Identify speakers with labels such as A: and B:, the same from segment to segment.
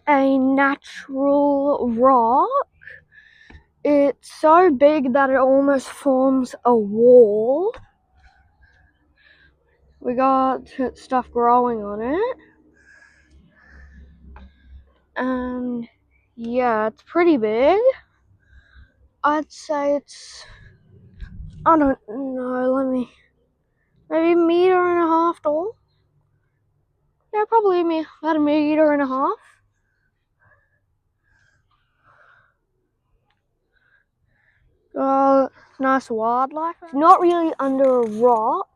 A: a natural rock. It's so big that it almost forms a wall. We got stuff growing on it. And yeah, it's pretty big. I'd say it's, I don't know, maybe a meter and a half tall. Yeah, probably about a meter and a half. Nice wildlife. It's not really under a rock,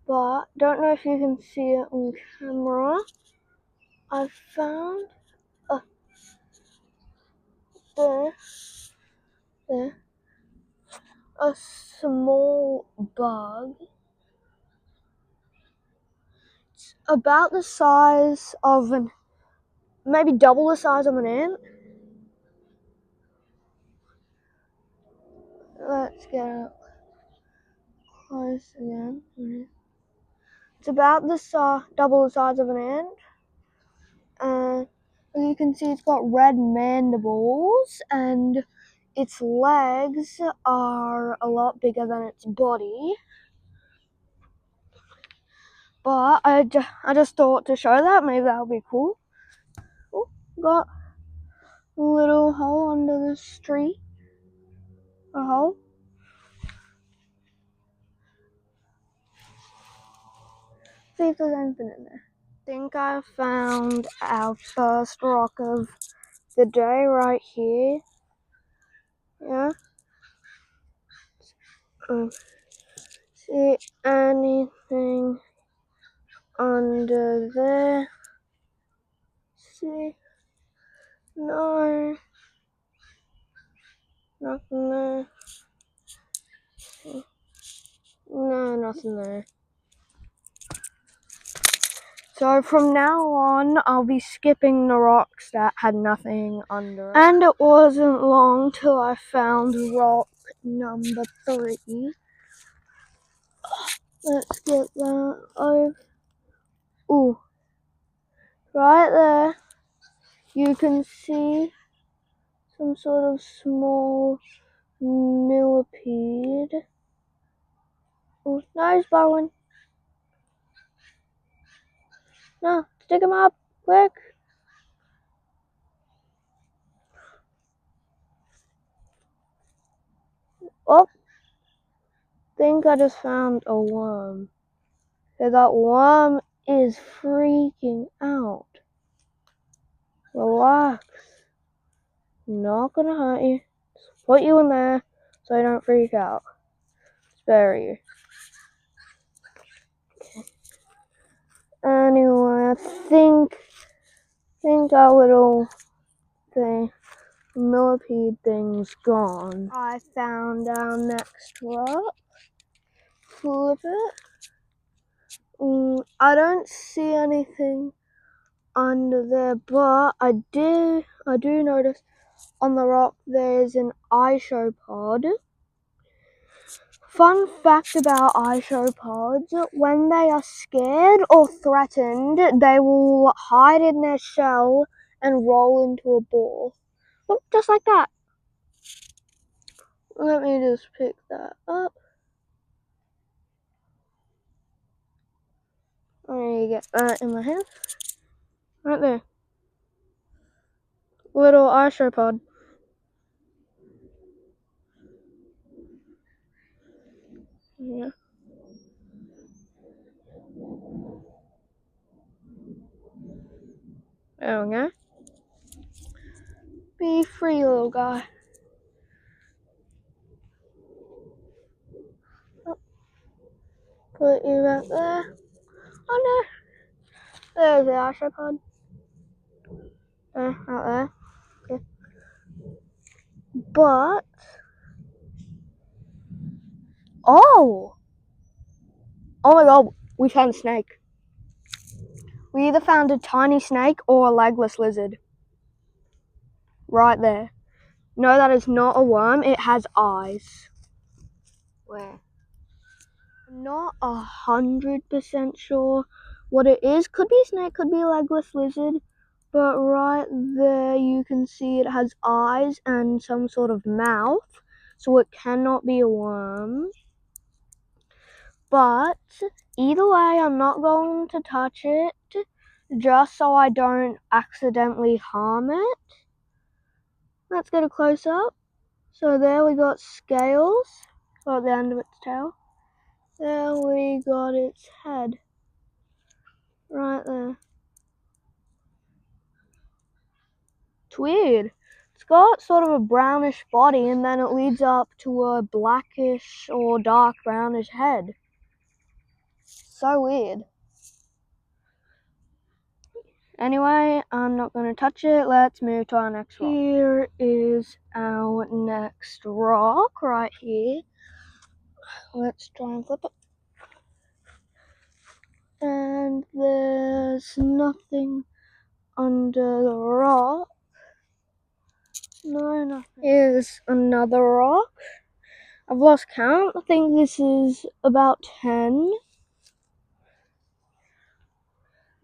A: but don't know if you can see it on camera. I found there a small bug. It's about the size of maybe double the size of an ant. Let's get up close again. It's about the double the size of an ant. As you can see, it's got red mandibles, and its legs are a lot bigger than its body. But I just thought to show that, maybe that would be cool. Oh, got a little hole under this tree. A hole. See if there's anything in there. I think I found our first rock of the day right here. Yeah. See anything under there? See? No. Nothing there. No, nothing there. So from now on, I'll be skipping the rocks that had nothing under it. And it wasn't long till I found rock number 3. Let's get that over. Ooh. Right there, you can see some sort of small millipede. Ooh, no, he's burrowing. No, stick him up, quick. Oh, think I just found a worm. So that worm is freaking out. Relax. Not gonna hurt you. Just put you in there so you don't freak out. Spare you. Okay. Anyway, I think our little millipede thing's gone. I found our next rock. Flip it. I don't see anything under there, but I do notice on the rock there's an isopod. Fun fact about isopods: when they are scared or threatened, they will hide in their shell and roll into a ball. Oh, just like that. Let me just pick that up. Let me get that in my hand. Right there. Little isopod. Yeah. There we go. Be free, little guy. Oh. Put you back there. Oh no. There's the isopod. There, out there. Okay. But oh my god, we found a snake. We either found a tiny snake or a legless lizard. Right there. No, that is not a worm. It has eyes. Where? I'm not 100% sure what it is. Could be a snake, could be a legless lizard. but right there you can see it has eyes and some sort of mouth, so it cannot be a worm. But either way, I'm not going to touch it, just so I don't accidentally harm it. Let's get a close-up. So there we got scales, got the end of its tail. There we got its head, right there. It's weird. It's got sort of a brownish body, and then it leads up to a blackish or dark brownish head. So weird. Anyway, I'm not going to touch it. Let's move to our next rock. Here is our next rock right here. Let's try and flip it. And there's nothing under the rock. No, nothing. Here's another rock. I've lost count. I think this is about 10.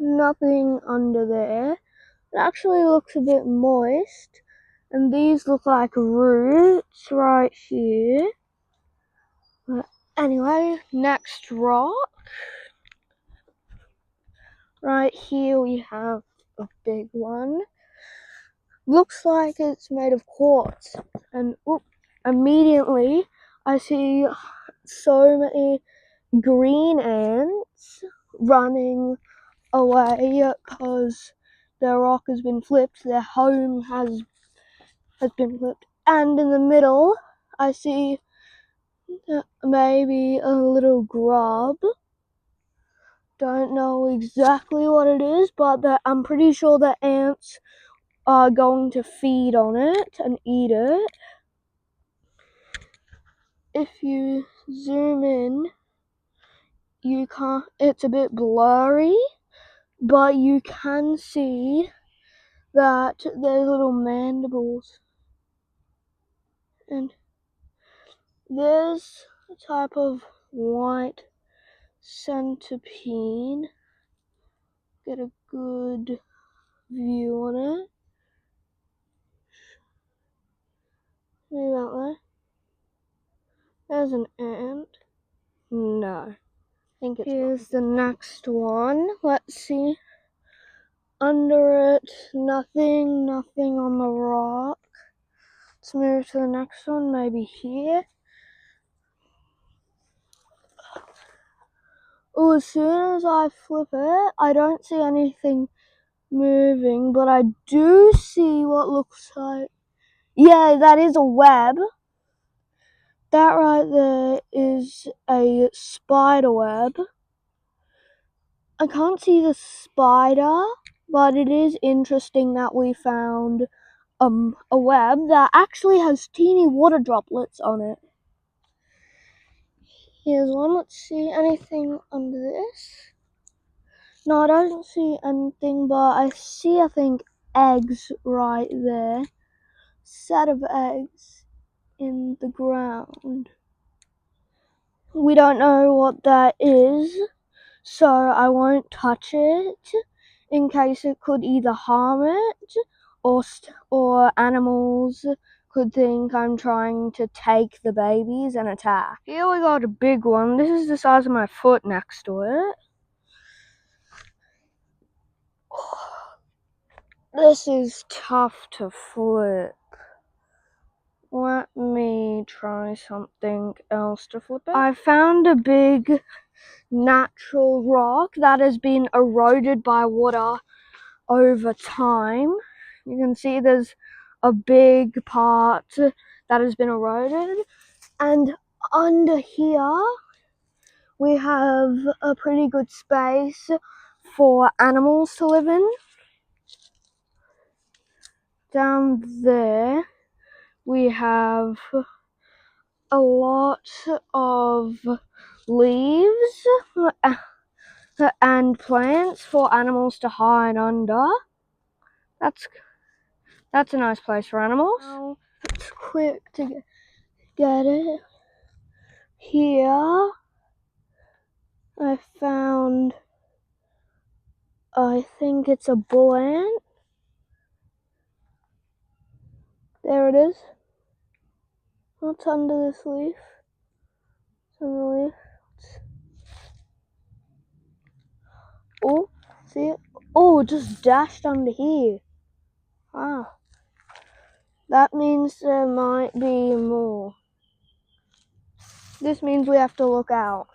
A: Nothing under there. It actually looks a bit moist. And these look like roots right here. But anyway, next rock. Right here we have a big one. Looks like it's made of quartz. And immediately I see so many green ants running away because their rock has been flipped, their home has been flipped. And in the middle I see maybe a little grub. Don't know exactly what it is, but I'm pretty sure the ants are going to feed on it and eat it. If you zoom in, you can't, it's a bit blurry, but you can see that there's little mandibles. And there's a type of white centipede. Get a good view on it. Maybe about there. There's an ant. No. I think it's Here's the next one. Let's see. Under it, nothing on the rock. Let's move to the next one, maybe here. Oh, as soon as I flip it, I don't see anything moving, but I do see what looks like, yeah, that is a web. That right there is a spider web. I can't see the spider, but it is interesting that we found a web that actually has teeny water droplets on it. Here's one. Let's see anything under this. No, I don't see anything, but I see, I think, eggs right there. Set of eggs in the ground. We don't know what that is, so I won't touch it in case it could either harm it or animals could think I'm trying to take the babies and attack. Here we got a big one. This is the size of my foot next to it. This is tough to flip. Let me try something else to flip it. I found a big natural rock that has been eroded by water over time. You can see there's a big part that has been eroded, and under here we have a pretty good space for animals to live in. Down there we have a lot of leaves and plants for animals to hide under. That's a nice place for animals. Now, it's quick to get it. Here I found, I think it's a bull ant. There it is. What's under this leaf? It's under the leaf. Oh, see it? Oh, it just dashed under here. Ah. That means there might be more. This means we have to look out.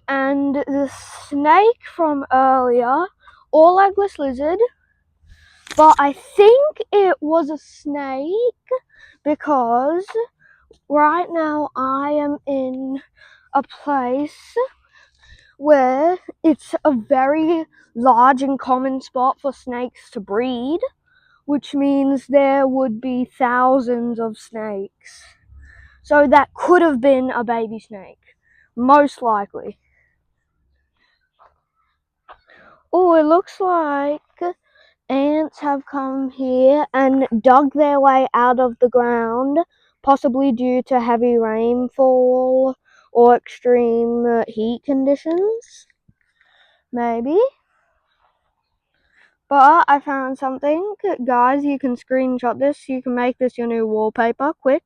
A: And the snake from earlier, or legless lizard, but I think it was a snake because right now I am in a place where it's a very large and common spot for snakes to breed, which means there would be thousands of snakes. So that could have been a baby snake, most likely. Oh, it looks like ants have come here and dug their way out of the ground, possibly due to heavy rainfall or extreme heat conditions. Maybe. But I found something. Guys, you can screenshot this. You can make this your new wallpaper quick.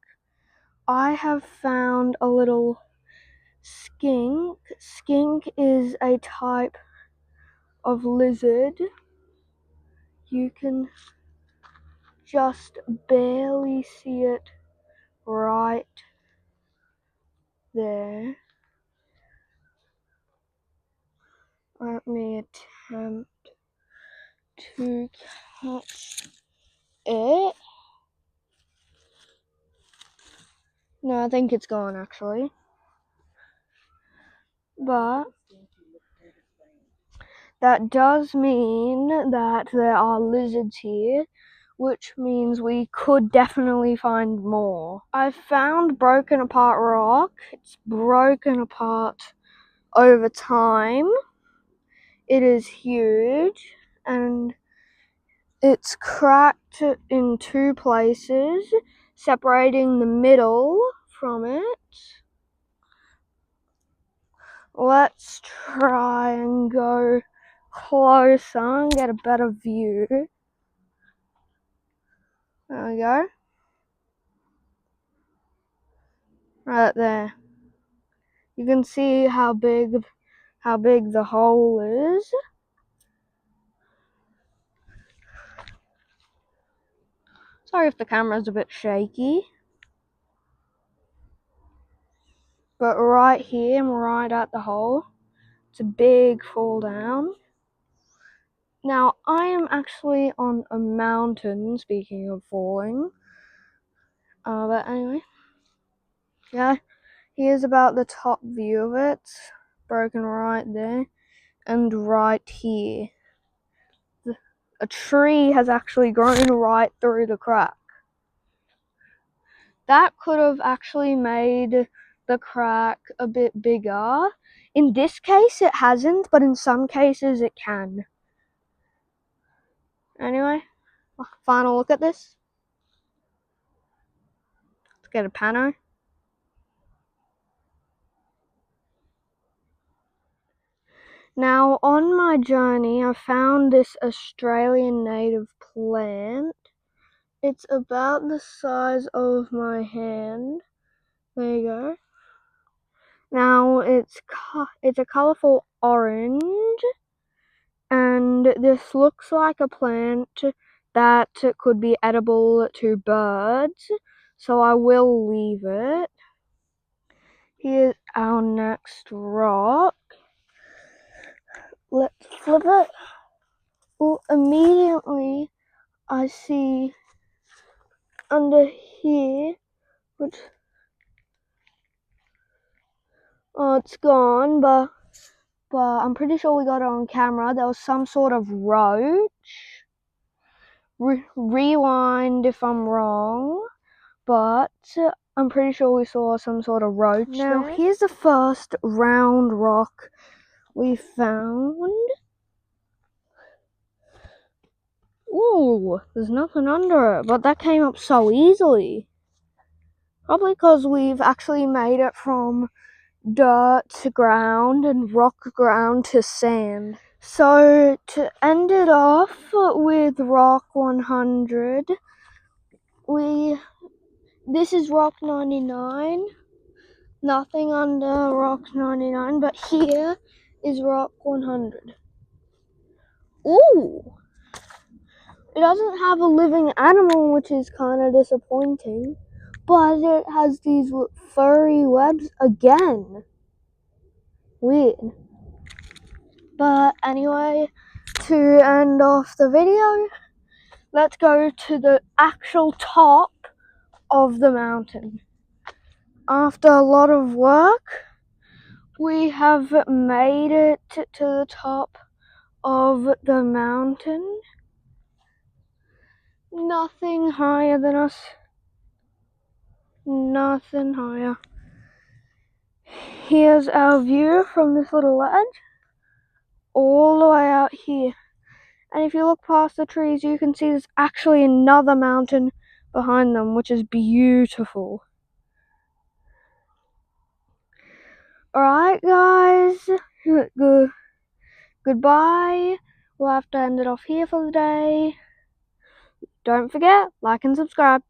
A: I have found a little skink. Skink is a type of lizard. You can just barely see it right there. Let me attempt to catch it. No, I think it's gone actually. But that does mean that there are lizards here, which means we could definitely find more. I found broken apart rock. It's broken apart over time. It is huge and it's cracked in two places, separating the middle from it. Let's try and go closer and get a better view. There we go. Right there. You can see how big the hole is. Sorry if the camera's a bit shaky. But right here and right at the hole, it's a big fall down. Now, I am actually on a mountain, speaking of falling. But anyway. Yeah, here's about the top view of it. Broken right there. And right here. A tree has actually grown right through the crack. That could have actually made the crack a bit bigger. In this case, it hasn't, but in some cases it can. Anyway, final look at this. Let's get a pano. Now, on my journey, I found this Australian native plant. It's about the size of my hand. There you go. Now, it's a colourful orange, and this looks like a plant that could be edible to birds, so I will leave it. Here's our next rock. Let's flip it. Well, immediately I see under here, which, oh, it's gone, but I'm pretty sure we got it on camera. There was some sort of roach. Rewind if I'm wrong, but I'm pretty sure we saw some sort of roach. Now, here's the first round rock we found. Ooh, there's nothing under it, but that came up so easily. Probably because we've actually made it from dirt to ground and rock ground to sand. So to end it off with Rock 100, this is Rock 99. Nothing under Rock 99, but here is Rock 100. Ooh! It doesn't have a living animal, which is kind of disappointing, but it has these furry webs again. Weird. But anyway, to end off the video, let's go to the actual top of the mountain. After a lot of work, we have made it to the top of the mountain. Nothing higher than us. Nothing higher. Here's our view from this little ledge all the way out here. And if you look past the trees, you can see there's actually another mountain behind them, which is beautiful. Alright guys, goodbye. We'll have to end it off here for the day. Don't forget, like and subscribe.